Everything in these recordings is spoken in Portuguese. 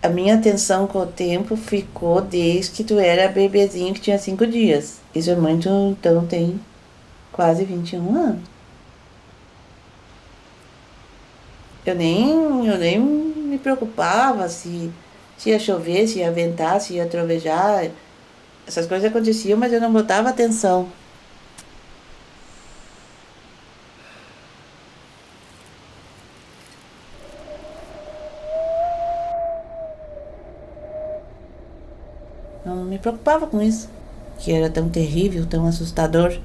A minha atenção com o tempo ficou desde que tu era bebezinho que tinha 5 dias. Isso é muito, então tem quase 21 anos. Eu nem me preocupava se ia chover, se ia ventar, se ia trovejar. Essas coisas aconteciam, mas eu não botava atenção. Não me preocupava com isso. Que era tão terrível, tão assustador.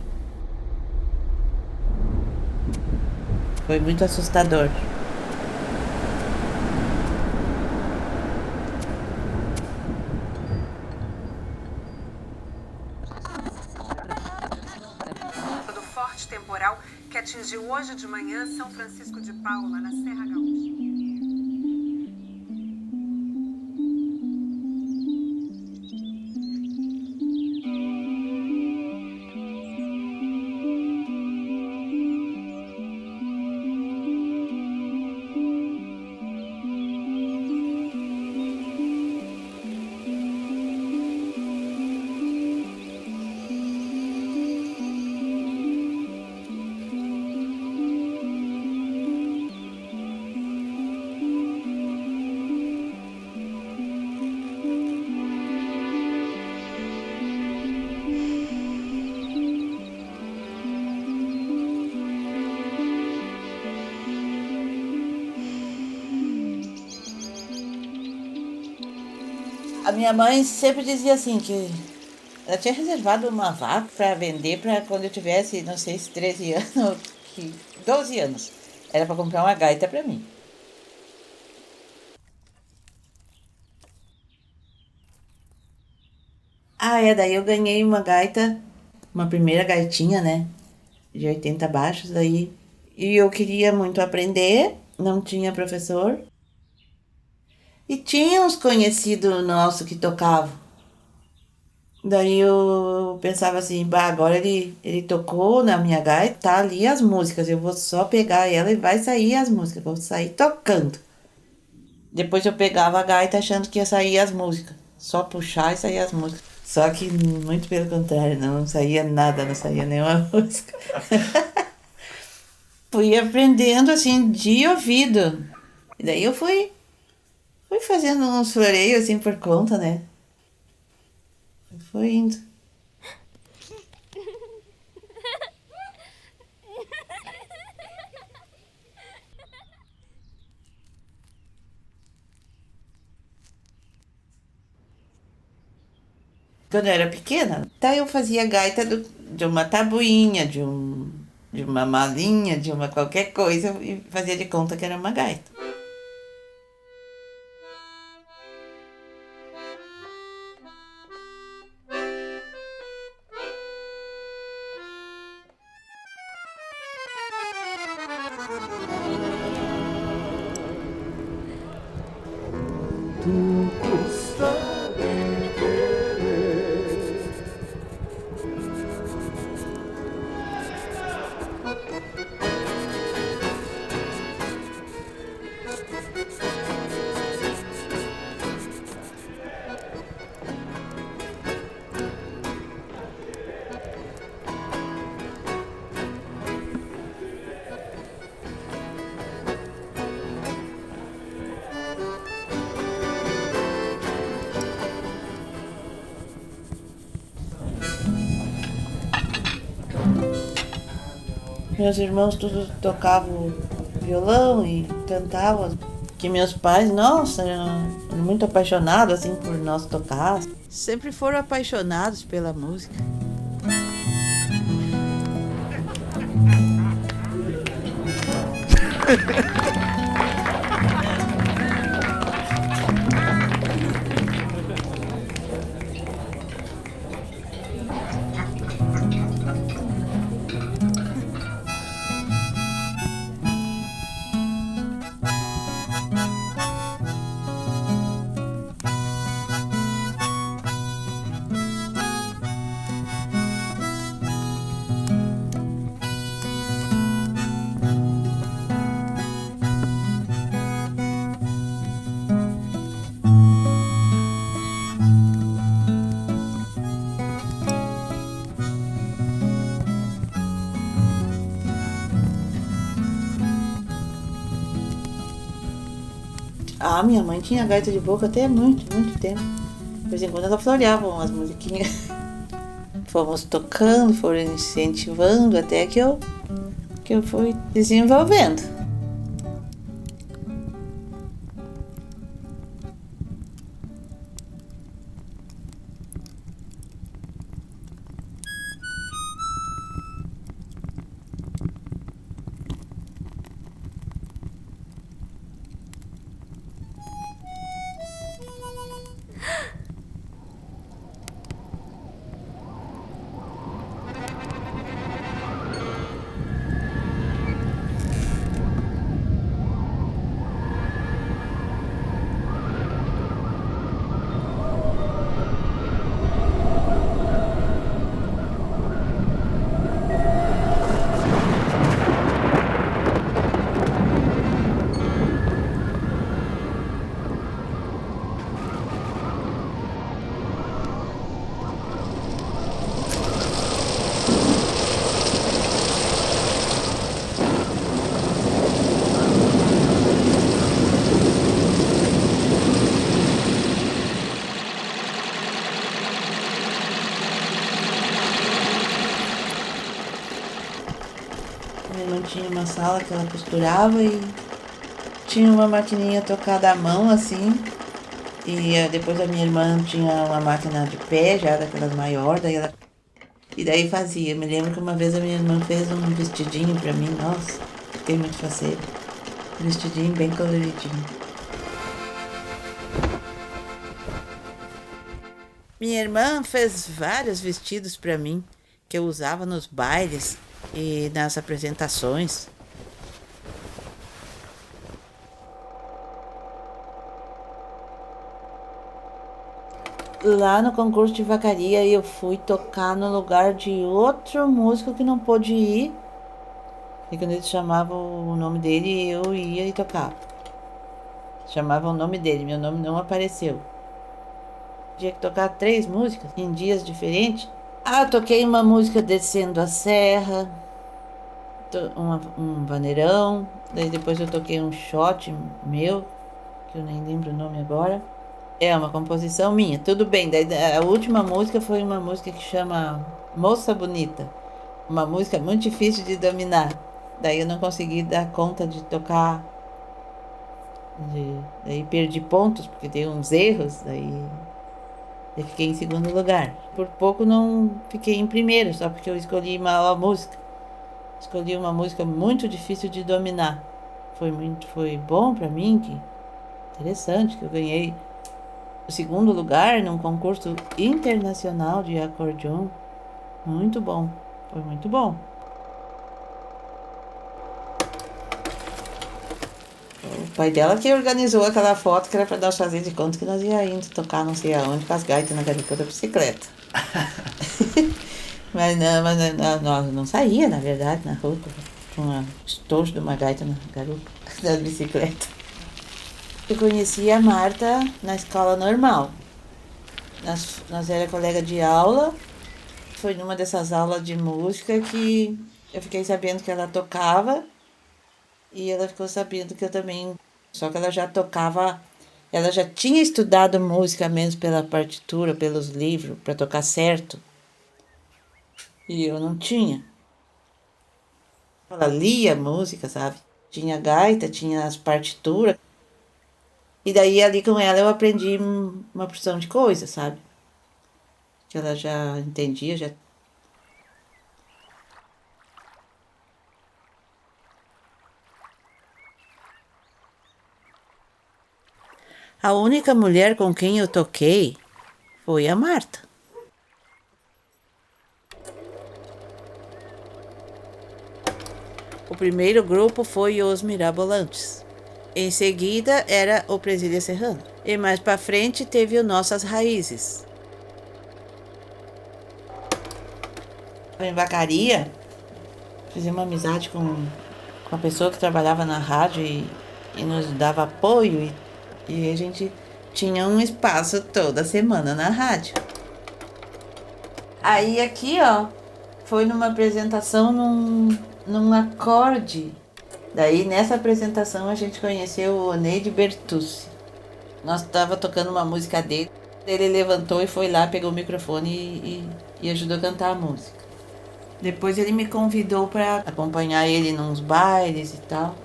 Foi muito assustador. Do forte temporal que atingiu hoje de manhã São Francisco de Paula, na Serra Gaúcha. A minha mãe sempre dizia assim que ela tinha reservado uma vaca para vender para quando eu tivesse, não sei se 13 anos ou 12 anos. Era para comprar uma gaita para mim. Ah, é, daí eu ganhei uma gaita, uma primeira gaitinha, né? De 80 baixos, daí. E eu queria muito aprender, não tinha professor. E tinha uns conhecidos nossos que tocavam. Daí eu pensava assim, bah, agora ele tocou na minha gaita, tá ali as músicas, eu vou só pegar ela e vai sair as músicas, vou sair tocando. Depois eu pegava a gaita achando que ia sair as músicas, só puxar e sair as músicas. Só que muito pelo contrário, não saía nada, não saía nenhuma música. Fui aprendendo assim de ouvido. E daí eu fui fazendo uns floreios assim por conta, né? Foi indo. Quando eu era pequena, então eu fazia gaita de uma tabuinha, de uma malinha, de uma qualquer coisa e fazia de conta que era uma gaita. Meus irmãos todos tocavam violão e cantavam. Que meus pais, nossa, eram muito apaixonados assim por nós tocar. Sempre foram apaixonados pela música. Ah, minha mãe tinha gaita de boca até muito, muito tempo. De vez em quando ela floreava umas musiquinhas. Fomos tocando, foram incentivando até que eu fui desenvolvendo. Minha irmã tinha uma sala que ela costurava e tinha uma maquininha tocada à mão assim. E depois a minha irmã tinha uma máquina de pé, já daquelas maiores, e daí fazia. Me lembro que uma vez a minha irmã fez um vestidinho pra mim, nossa, fiquei muito faceira. Um vestidinho bem coloridinho. Minha irmã fez vários vestidos pra mim, que eu usava nos bailes e nas apresentações. Lá no concurso de vacaria eu fui tocar no lugar de outro músico que não pôde ir. E quando eles chamavam o nome dele, eu ia e tocava. Chamavam o nome dele, meu nome não apareceu. Tinha que tocar 3 músicas em dias diferentes. Ah, eu toquei uma música Descendo a Serra, um vaneirão. Daí depois eu toquei um shot meu, que eu nem lembro o nome agora. É uma composição minha, tudo bem. Daí a última música foi uma música que chama Moça Bonita. Uma música muito difícil de dominar. Daí eu não consegui dar conta de tocar. Daí perdi pontos, porque tem uns erros. Daí eu fiquei em segundo lugar. Por pouco não fiquei em primeiro, só porque eu escolhi mal a música. Escolhi uma música muito difícil de dominar. Foi bom pra mim, que interessante, que eu ganhei o segundo lugar num concurso internacional de acordeon. Muito bom, foi muito bom. O pai dela que organizou aquela foto que era para nós fazer de conta que nós ia indo tocar não sei aonde com as gaitas na garupa da bicicleta. mas nós não saía, na verdade, na rua com um estojo de uma gaita na garupa da bicicleta. Eu conheci a Marta na escola normal. Nós era colega de aula. Foi numa dessas aulas de música que eu fiquei sabendo que ela tocava e ela ficou sabendo que eu também. Só que ela já tocava, ela já tinha estudado música mesmo pela partitura, pelos livros, para tocar certo. E eu não tinha. Ela lia música, sabe? Tinha gaita, tinha as partituras. E daí ali com ela eu aprendi uma porção de coisas, sabe? Que ela já entendia, já. A única mulher com quem eu toquei foi a Marta. O primeiro grupo foi os Mirabolantes. Em seguida era o Presília Serrano. E mais pra frente teve o Nossas Raízes. Em Vacaria, fiz uma amizade com a pessoa que trabalhava na rádio e nos dava apoio. E a gente tinha um espaço toda semana na rádio. Aí aqui, ó, foi numa apresentação num acorde Daí nessa apresentação a gente conheceu o Neide Bertucci. Nós tava tocando uma música dele, ele levantou e foi lá, pegou o microfone e ajudou a cantar a música. Depois ele me convidou para acompanhar ele nos bailes e tal.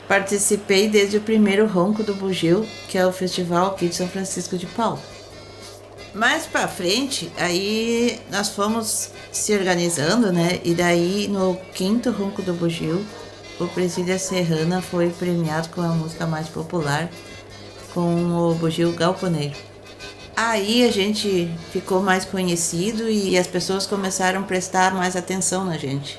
Participei desde o primeiro Ronco do Bugio, que é o festival aqui de São Francisco de Paula. Mais pra frente, aí nós fomos se organizando, né? E daí no quinto Ronco do Bugio, o Presília Serrana foi premiado com a música mais popular, com o Bugio Galponeiro. Aí a gente ficou mais conhecido e as pessoas começaram a prestar mais atenção na gente.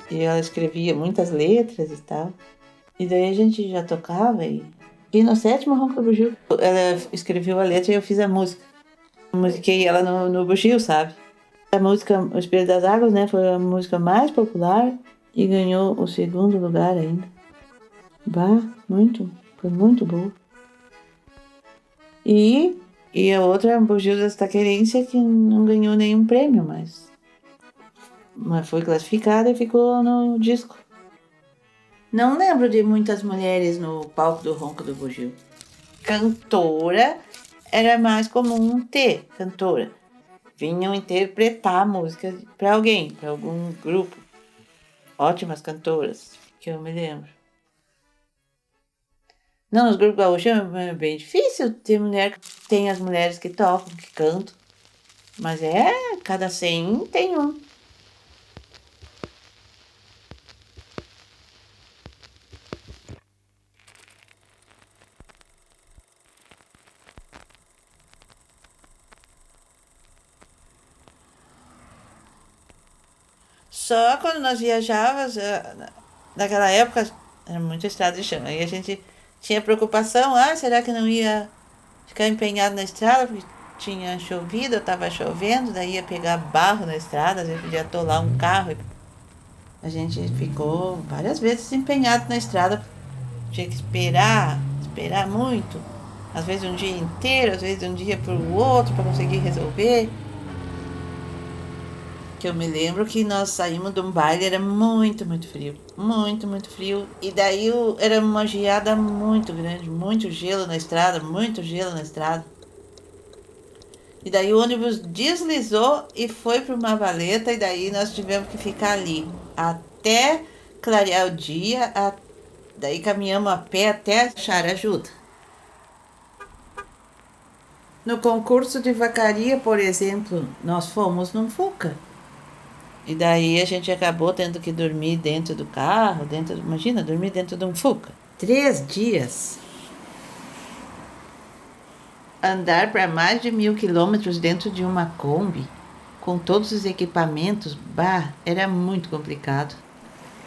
E ela escrevia muitas letras e tal. E daí a gente já tocava e no sétimo Ronco do Bugio, ela escreveu a letra e eu fiz a música. Eu musiquei ela no Bugio, sabe? A música O Espelho das Águas, né, foi a música mais popular e ganhou o segundo lugar ainda. Bah, foi muito boa. E a outra, Bugio das Taquerência, que não ganhou nenhum prêmio, mas foi classificada e ficou no disco. Não lembro de muitas mulheres no palco do Ronco do Bugio. Cantora era mais comum ter cantora. Vinham interpretar música para alguém, para algum grupo. Ótimas cantoras, que eu me lembro. Não, nos grupos gaúchos é bem difícil ter mulher. Tem as mulheres que tocam, que cantam. Mas cada 100 tem um. Só quando nós viajávamos, naquela época, era muita estrada de chão. Aí a gente tinha preocupação, será que não ia ficar empenhado na estrada? Porque tinha chovido, estava chovendo, daí ia pegar barro na estrada, às vezes podia atolar um carro. A gente ficou várias vezes empenhado na estrada. Tinha que esperar muito. Às vezes um dia inteiro, às vezes um dia para o outro para conseguir resolver. Que eu me lembro que nós saímos de um baile, era muito, muito frio. Muito, muito frio. E daí era uma geada muito grande, muito gelo na estrada, muito gelo na estrada. E daí o ônibus deslizou e foi para uma valeta, e daí nós tivemos que ficar ali até clarear o dia. Daí caminhamos a pé até achar ajuda. No concurso de vacaria, por exemplo, nós fomos num Fuca. E daí a gente acabou tendo que dormir dentro do carro, imagina, dormir dentro de um Fuca. 3 dias. Andar para mais de 1.000 quilômetros dentro de uma Kombi, com todos os equipamentos, era muito complicado.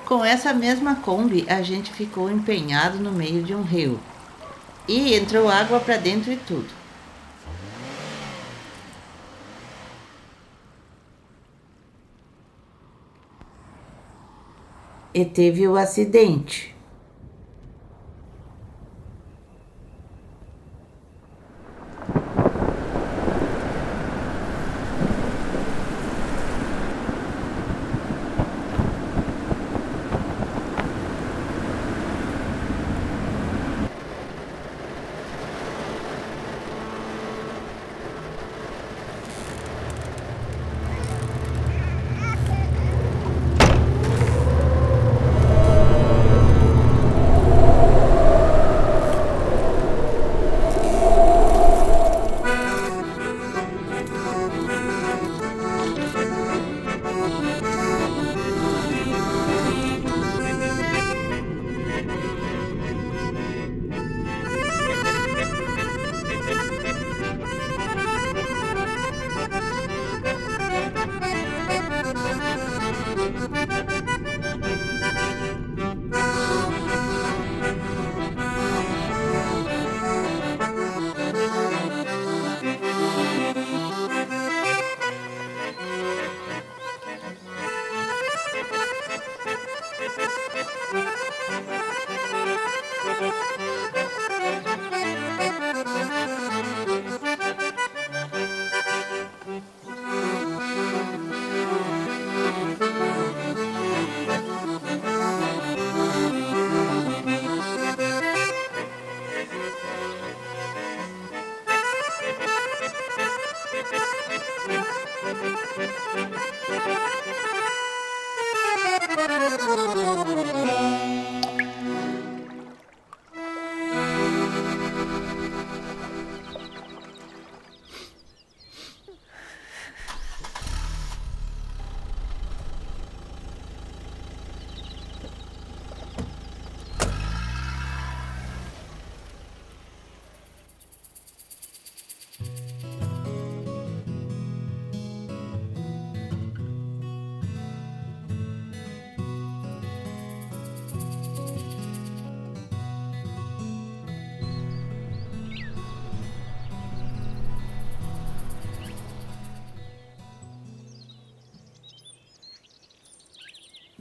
Com essa mesma Kombi, a gente ficou empenhado no meio de um rio. E entrou água para dentro e tudo. E teve o acidente.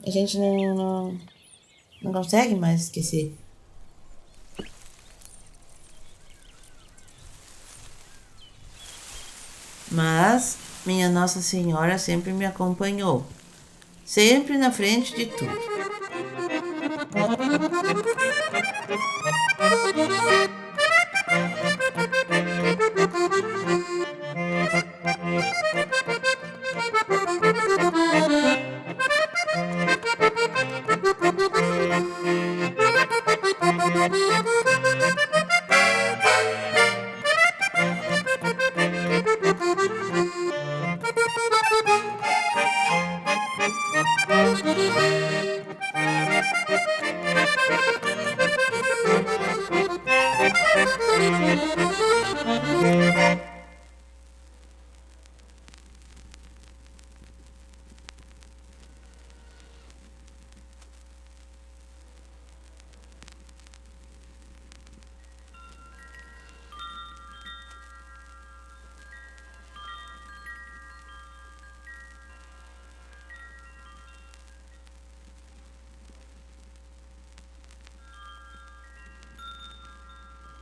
A gente não consegue mais esquecer. Mas minha Nossa Senhora sempre me acompanhou, sempre na frente de tudo.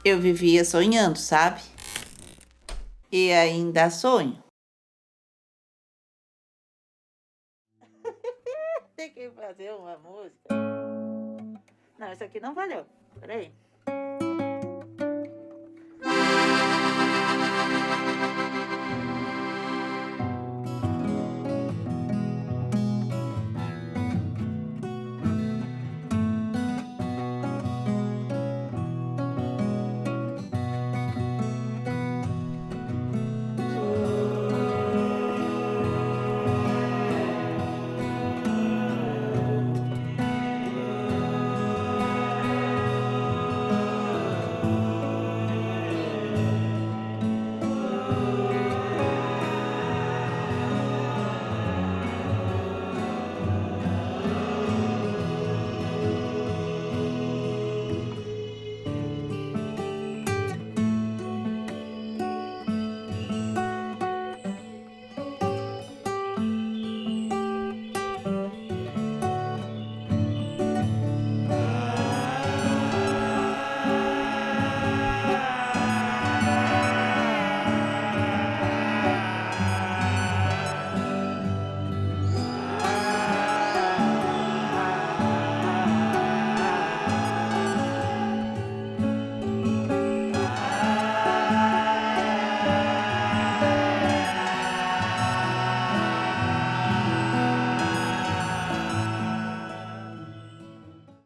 Eu vivia sonhando, sabe? E ainda sonho. Tem que fazer uma música. Não, isso aqui não valeu. Peraí.